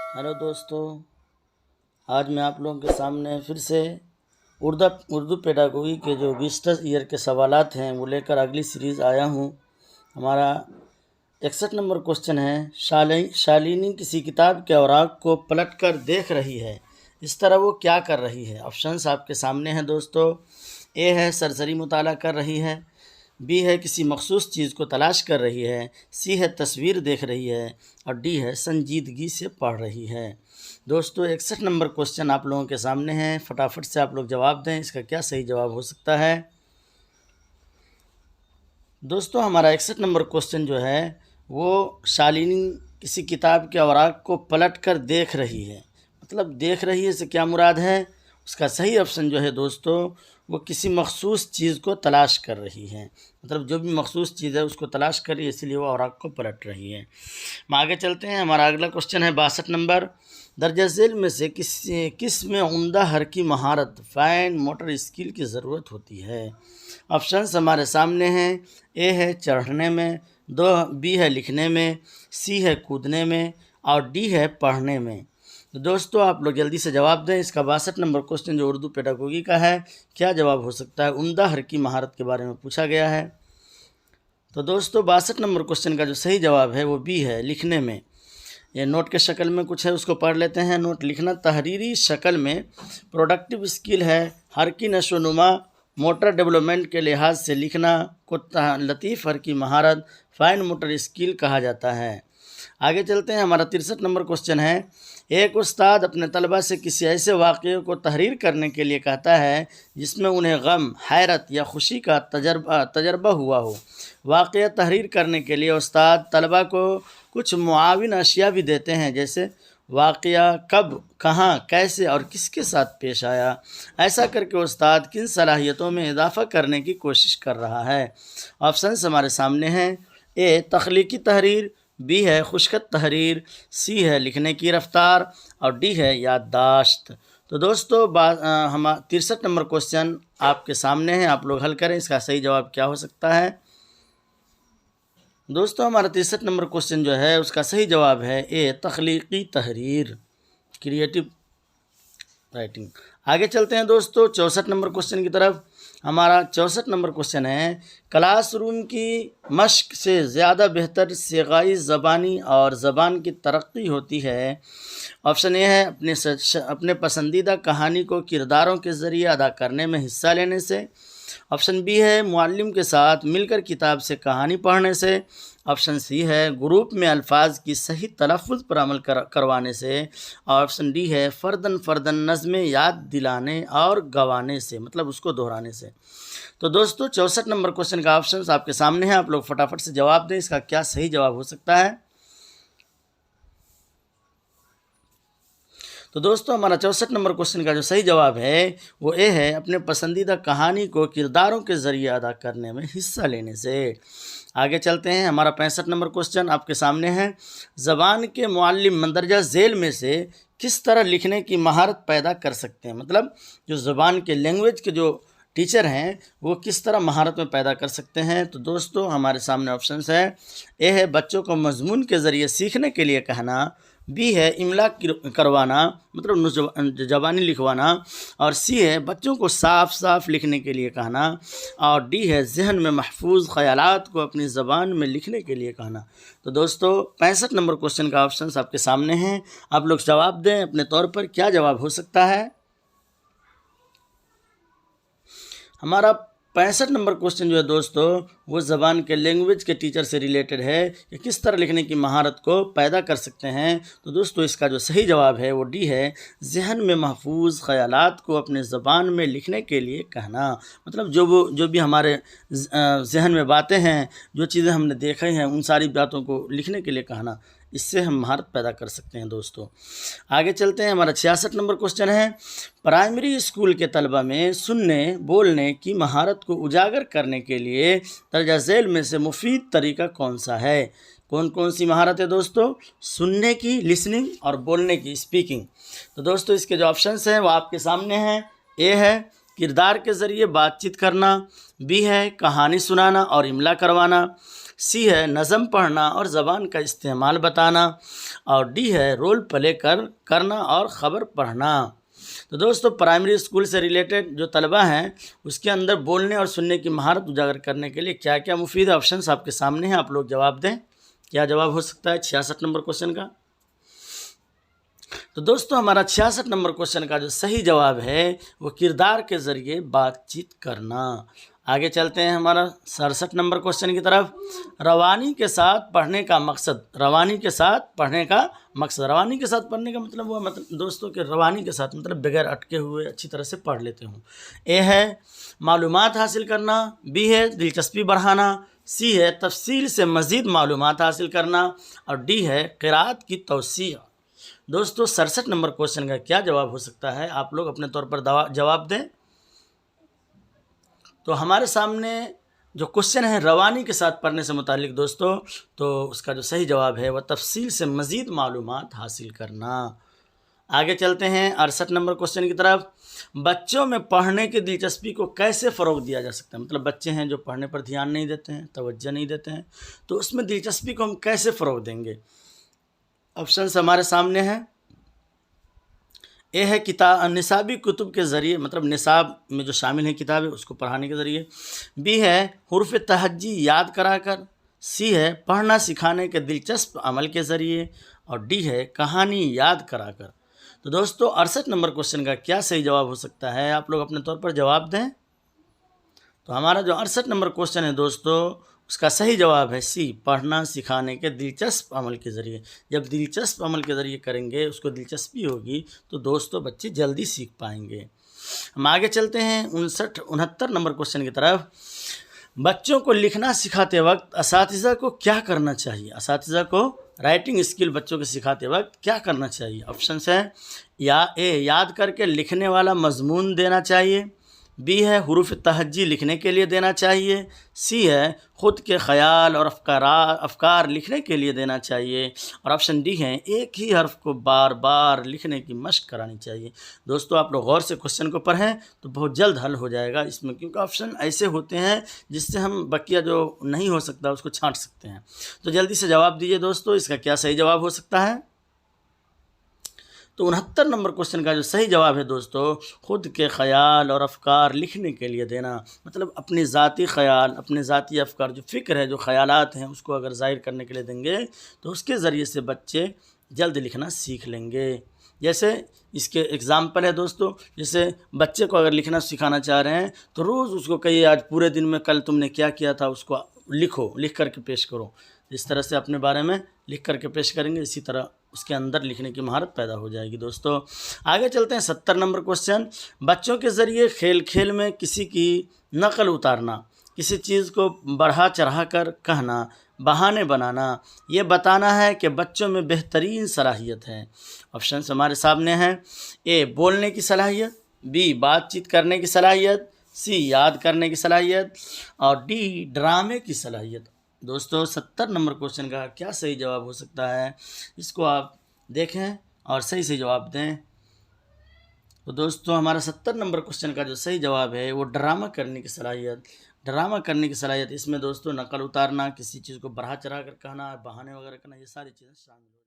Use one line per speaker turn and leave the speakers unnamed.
Hello दोस्तों, आज मैं आप लोगों के सामने फिर से उर्दू पेडागोगी के जो विजिटर्स ईयर के सवालात हैं वो लेकर अगली सीरीज़ आया हूँ। हमारा 61 नंबर क्वेश्चन है, शालिनी किसी किताब के औराक को पलटकर देख रही है, इस तरह वो क्या कर रही है? ऑप्शंस आपके सामने हैं दोस्तों। ए है सरसरी मुताला कर रही है, बी है किसी मखसूस चीज़ को तलाश कर रही है, सी है तस्वीर देख रही है और डी है संजीदगी से पढ़ रही है। दोस्तों 61 नंबर क्वेश्चन आप लोगों के सामने है, फटाफट से आप लोग जवाब दें, इसका क्या सही जवाब हो सकता है। दोस्तों हमारा 61 नंबर क्वेश्चन जो है वो शालिनी किसी किताब के औराक को पलट कर देख रही है, मतलब देख रही है से क्या मुराद है? उसका सही ऑप्शन जो है दोस्तों वो किसी मखसूस चीज़ को तलाश कर रही है, मतलब जो भी मखसूस चीज़ है उसको तलाश कर रही है, इसलिए वो औराक को पलट रही है। हम आगे चलते हैं। हमारा अगला क्वेश्चन है 62 नंबर, दर्ज झेल में से किस में उम्दा हरकी महारत फाइन मोटर स्किल की ज़रूरत होती है? ऑप्शंस हमारे सामने हैं। ए है चढ़ने में, बी है लिखने में, सी है कूदने में और डी है पढ़ने में। तो दोस्तों आप लोग जल्दी से जवाब दें। इसका 62 नंबर क्वेश्चन जो उर्दू पेडागोगी का है, क्या जवाब हो सकता है? उम्दा हरकी महारत के बारे में पूछा गया है। तो दोस्तों 62 नंबर क्वेश्चन का जो सही जवाब है वो बी है, लिखने में। ये नोट के शक्ल में कुछ है, उसको पढ़ लेते हैं। नोट: लिखना तहरीरी शक्ल में प्रोडक्टिव स्किल है, हरकी नशोनुमा मोटर डेवलपमेंट के लिहाज से लिखना को लतीफ़ हरकी महारत फाइन मोटर स्किल कहा जाता है। आगे चलते हैं। हमारा 63 नंबर क्वेश्चन है, एक उस्ताद अपने तलबा से किसी ऐसे वाक़े को तहरीर करने के लिए कहता है जिसमें उन्हें गम, हैरत या खुशी का तजर्बा हुआ हो। वाक़या तहरीर करने के लिए उस्ताद तलबा को कुछ मुआविन अशिया भी देते हैं, जैसे वाक़या कब, कहाँ, कैसे और किसके साथ पेश आया। ऐसा करके उस्ताद किन सलाहियतों में इजाफ़ा करने की कोशिश कर रहा है? ऑप्शंस हमारे सामने हैं। ए तख्लीकी तहरीर, बी है खुशखत तहरीर, सी है लिखने की रफ्तार और डी है याददाश्त। तो दोस्तों हम 63 नंबर क्वेश्चन आपके सामने हैं, आप लोग हल करें, इसका सही जवाब क्या हो सकता है। दोस्तों हमारा 63 नंबर क्वेश्चन जो है उसका सही जवाब है ए तख्लीकी तहरीर, क्रिएटिव राइटिंग। आगे चलते हैं दोस्तों 64 नंबर क्वेश्चन की तरफ। हमारा 64 नंबर क्वेश्चन है, क्लासरूम की मश्क से ज़्यादा बेहतर सेगाई ज़बानी और ज़बान की तरक्की होती है। ऑप्शन ए है अपने पसंदीदा कहानी को किरदारों के ज़रिए अदा करने में हिस्सा लेने से। ऑप्शन बी है मुअल्लिम के साथ मिलकर किताब से कहानी पढ़ने से। ऑप्शन सी है ग्रुप में अल्फाज की सही तलफ़्फ़ुज़ पर अमल करवाने से। और ऑप्शन डी है फ़र्दन फ़र्दन नज़्में याद दिलाने और गवाने से, मतलब उसको दोहराने से। तो दोस्तों 64 नंबर क्वेश्चन का ऑप्शन आपके सामने है, आप लोग फटाफट से जवाब दें, इसका क्या सही जवाब हो सकता है। तो दोस्तों हमारा 64 नंबर क्वेश्चन का जो सही जवाब है वो ए है अपने पसंदीदा कहानी को किरदारों के ज़रिए अदा करने में हिस्सा लेने से। आगे चलते हैं। हमारा 65 नंबर क्वेश्चन आपके सामने है, ज़बान के मुअल्लिम मंदरजा झेल में से किस तरह लिखने की महारत पैदा कर सकते हैं, मतलब जो ज़बान के लैंग्वेज के जो टीचर हैं वो किस तरह महारत में पैदा कर सकते हैं। तो दोस्तों हमारे सामने ऑप्शंस है। ए है बच्चों को मजमून के ज़रिए सीखने के लिए कहना, बी है इमला करवाना, मतलब ज़बानी लिखवाना और सी है बच्चों को साफ साफ लिखने के लिए कहना और डी है जहन में महफूज ख़यालात को अपनी ज़बान में लिखने के लिए कहना। तो दोस्तों 65 नंबर क्वेश्चन का ऑप्शन आपके सामने हैं, आप लोग जवाब दें अपने तौर पर, क्या जवाब हो सकता है। हमारा 65 नंबर क्वेश्चन जो है दोस्तों वो ज़बान के लैंग्वेज के टीचर से रिलेटेड है कि किस तरह लिखने की महारत को पैदा कर सकते हैं। तो दोस्तों इसका जो सही जवाब है वो डी है, जहन में महफूज ख़यालात को अपने ज़बान में लिखने के लिए कहना, मतलब जो भी हमारे जहन में बातें हैं, जो चीज़ें हमने देखी हैं, उन सारी बातों को लिखने के लिए कहना, इससे हम महारत पैदा कर सकते हैं। दोस्तों आगे चलते हैं। हमारा 66 नंबर क्वेश्चन है, प्राइमरी स्कूल के तलबा में सुनने बोलने की महारत को उजागर करने के लिए दर्जा झेल में से मुफीद तरीका कौन सा है? कौन कौन सी महारत है दोस्तों? सुनने की लिसनिंग और बोलने की स्पीकिंग। तो दोस्तों इसके जो ऑप्शंस हैं वो आपके सामने हैं। ए है किरदार के ज़रिए बातचीत करना, बी है कहानी सुनाना और इमला करवाना, سی ہے نظم پڑھنا اور زبان کا استعمال بتانا، اور ڈی ہے رول پلے کرنا اور خبر پڑھنا۔ تو دوستو پرائمری اسکول سے ریلیٹڈ جو طلبہ ہیں اس کے اندر بولنے اور سننے کی مہارت اجاگر کرنے کے لیے کیا کیا مفید آپشنس آپ کے سامنے ہیں، آپ لوگ جواب دیں۔ کیا جواب ہو سکتا ہے 66 نمبر کوشچن کا؟ تو دوستو ہمارا 66 نمبر کوشچن کا جو صحیح جواب ہے وہ کردار کے ذریعے بات چیت کرنا۔ آگے چلتے ہیں ہمارا 67 نمبر کوشچن کی طرف۔ روانی کے ساتھ پڑھنے کا مقصد، روانی کے ساتھ پڑھنے کا مقصد، روانی کے ساتھ پڑھنے کا مطلب وہ دوستوں کہ روانی کے ساتھ مطلب بغیر اٹکے ہوئے اچھی طرح سے پڑھ لیتے ہوں۔ اے ہے معلومات حاصل کرنا، بی ہے دلچسپی بڑھانا، سی ہے تفصیل سے مزید معلومات حاصل کرنا، اور ڈی ہے قراءت کی توسیع۔ دوستو 67 نمبر کوشچن کا کیا جواب ہو سکتا ہے، آپ لوگ اپنے طور پر جواب دیں۔ تو ہمارے سامنے جو کوشچن ہے روانی کے ساتھ پڑھنے سے متعلق دوستو، تو اس کا جو صحیح جواب ہے وہ تفصیل سے مزید معلومات حاصل کرنا۔ آگے چلتے ہیں 68 نمبر کوشچن کی طرف۔ بچوں میں پڑھنے کی دلچسپی کو کیسے فروغ دیا جا سکتا ہے؟ مطلب بچے ہیں جو پڑھنے پر دھیان نہیں دیتے ہیں، توجہ نہیں دیتے ہیں، تو اس میں دلچسپی کو ہم کیسے فروغ دیں گے؟ آپشنس ہمارے سامنے ہیں۔ اے ہے نصابی کتب کے ذریعے، مطلب نصاب میں جو شامل ہیں کتابیں اس کو پڑھانے کے ذریعے، بی ہے حروف تہجی یاد کرا کر، سی ہے پڑھنا سکھانے کے دلچسپ عمل کے ذریعے، اور ڈی ہے کہانی یاد کرا کر۔ تو دوستو 68 نمبر کوشچن کا کیا صحیح جواب ہو سکتا ہے، آپ لوگ اپنے طور پر جواب دیں۔ تو ہمارا جو 68 نمبر کوشچن ہے دوستو اس کا صحیح جواب ہے سی، پڑھنا سکھانے کے دلچسپ عمل کے ذریعے۔ جب دلچسپ عمل کے ذریعے کریں گے، اس کو دلچسپی ہوگی تو دوستو بچے جلدی سیکھ پائیں گے۔ ہم آگے چلتے ہیں 69 نمبر کوشچن کی طرف۔ بچوں کو لکھنا سکھاتے وقت اساتذہ کو کیا کرنا چاہیے؟ اساتذہ کو رائٹنگ اسکل بچوں کو سکھاتے وقت کیا کرنا چاہیے؟ آپشنس ہیں یا اے یاد کر کے لکھنے والا مضمون دینا چاہیے، بی ہے حروف تہجی لکھنے کے لیے دینا چاہیے، سی ہے خود کے خیال اور افکار لکھنے کے لیے دینا چاہیے، اور آپشن ڈی ہے ایک ہی حرف کو بار بار لکھنے کی مشق کرانی چاہیے۔ دوستو آپ لوگ غور سے کوشچن کو پڑھیں تو بہت جلد حل ہو جائے گا اس میں، کیونکہ آپشن ایسے ہوتے ہیں جس سے ہم بقیہ جو نہیں ہو سکتا اس کو چھانٹ سکتے ہیں۔ تو جلدی سے جواب دیجیے دوستو، اس کا کیا صحیح جواب ہو سکتا ہے؟ تو 69 نمبر کوشچن کا جو صحیح جواب ہے دوستو، خود کے خیال اور افکار لکھنے کے لیے دینا، مطلب اپنے ذاتی خیال، اپنے ذاتی افکار، جو فکر ہے، جو خیالات ہیں، اس کو اگر ظاہر کرنے کے لیے دیں گے تو اس کے ذریعے سے بچے جلد لکھنا سیکھ لیں گے۔ جیسے اس کے اگزامپل ہے دوستو، جیسے بچے کو اگر لکھنا سکھانا چاہ رہے ہیں تو روز اس کو کہیے آج پورے دن میں کل تم نے کیا کیا تھا اس کو لکھو، لکھ کر کے پیش کرو۔ اس طرح سے اپنے بارے میں لکھ کر کے پیش کریں گے، اسی طرح اس کے اندر لکھنے کی مہارت پیدا ہو جائے گی۔ دوستو آگے چلتے ہیں 70 نمبر کوشچن۔ بچوں کے ذریعے کھیل کھیل میں کسی کی نقل اتارنا، کسی چیز کو بڑھا چڑھا کر کہنا، بہانے بنانا، یہ بتانا ہے کہ بچوں میں بہترین صلاحیت ہے۔ آپشنس ہمارے سامنے ہیں۔ اے بولنے کی صلاحیت، بی بات چیت کرنے کی صلاحیت، سی یاد کرنے کی صلاحیت، اور ڈی ڈرامے کی صلاحیت۔ دوستو 70 نمبر کوشچن کا کیا صحیح جواب ہو سکتا ہے، اس کو آپ دیکھیں اور صحیح سے جواب دیں۔ تو دوستو ہمارا 70 نمبر کوشچن کا جو صحیح جواب ہے وہ ڈرامہ کرنے کی صلاحیت۔ ڈرامہ کرنے کی صلاحیت، اس میں دوستو نقل اتارنا، کسی چیز کو بڑھا چڑھا کر کہنا، بہانے وغیرہ کرنا، یہ ساری چیزیں شامل ہیں۔